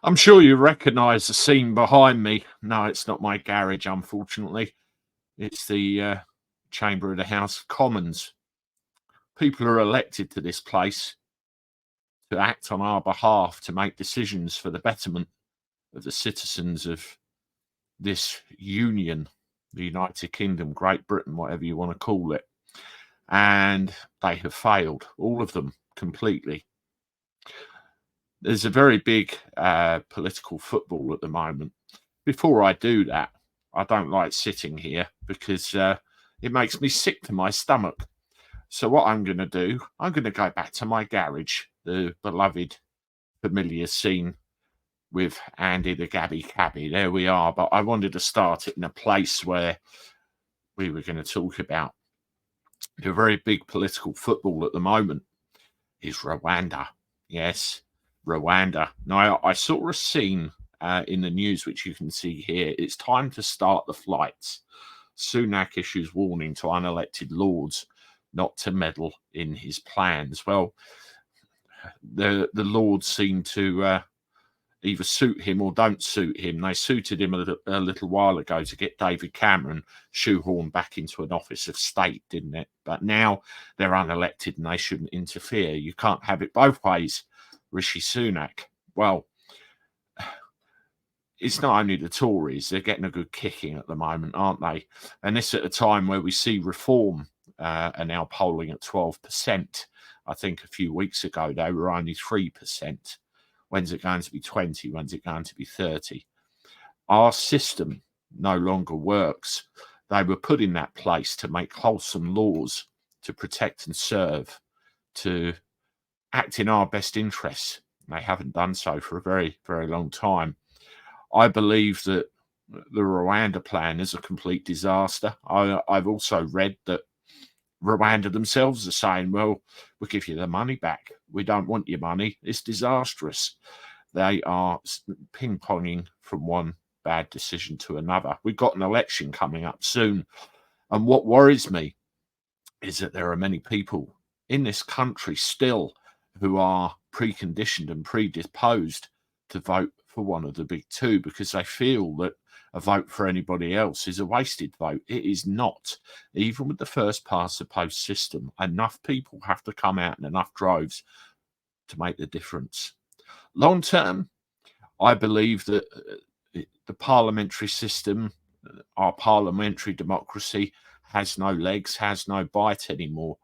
I'm sure you recognise the scene behind me. No, it's not my garage, unfortunately. It's the chamber of the House of Commons. People are elected to this place to act on our behalf, to make decisions for the betterment of the citizens of this union, the United Kingdom, Great Britain, whatever you want to call it. And they have failed, all of them, completely. There's a very big political football at the moment. Before I do that, I don't like sitting here because it makes me sick to my stomach. So what I'm going to do, I'm going to go back to my garage, the beloved familiar scene with Andy the Gabby Cabby. There we are. But I wanted to start it in a place where we were going to talk about the very big political football at the moment is Rwanda. Yes, Rwanda. Now, I saw a scene in the news, which you can see here. It's time to start the flights. Sunak issues warning to unelected lords not to meddle in his plans. Well, the lords seem to either suit him or don't suit him. They suited him a little while ago to get David Cameron shoehorned back into an office of state, didn't it? But now they're unelected and they shouldn't interfere. You can't have it both ways, Rishi Sunak. Well, it's not only the Tories, they're getting a good kicking at the moment, aren't they? And this at a time where we see Reform are now polling at 12%. I think a few weeks ago they were only 3%. When's it going to be 20? When's it going to be 30? Our system no longer works. They were put in that place to make wholesome laws, to protect and serve, to act in our best interests. They haven't done so for a very, very long time. I believe that the Rwanda plan is a complete disaster. I've also read that Rwanda themselves are saying, well, we'll give you the money back. We don't want your money. It's disastrous. They are ping-ponging from one bad decision to another. We've got an election coming up soon. And what worries me is that there are many people in this country still who are preconditioned and predisposed to vote for one of the big two because they feel that a vote for anybody else is a wasted vote. It is not. Even with the first past the post system, enough people have to come out in enough droves to make the difference. Long term, I believe that the parliamentary system, our parliamentary democracy, has no legs, has no bite anymore.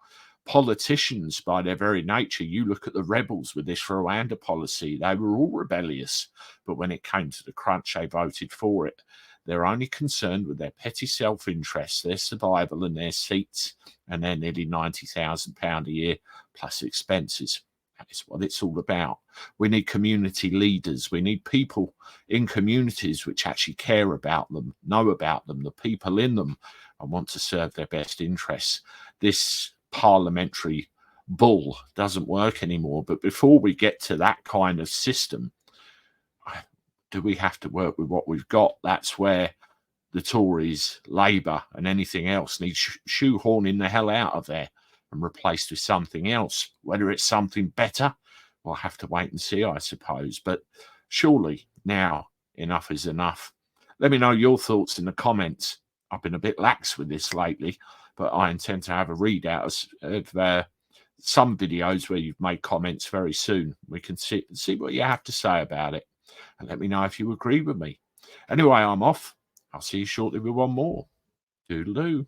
Politicians, by their very nature, you look at the rebels with this Rwanda policy, they were all rebellious, but when it came to the crunch, they voted for it. They're only concerned with their petty self-interest, their survival and their seats, and their nearly £90,000 a year plus expenses. That is what it's all about. We need community leaders. We need people in communities which actually care about them, know about them, the people in them, and want to serve their best interests. This parliamentary bull doesn't work anymore. But before we get to that kind of system, do we have to work with what we've got? That's where the Tories, Labour and anything else needs shoehorning the hell out of there and replaced with something else. Whether it's something better, we'll have to wait and see, I suppose. But surely now enough is enough. Let me know your thoughts in the comments. I've been a bit lax with this lately, but I intend to have a readout of some videos where you've made comments very soon. We can see what you have to say about it. And let me know if you agree with me. Anyway, I'm off. I'll see you shortly with one more. Doodle-doo.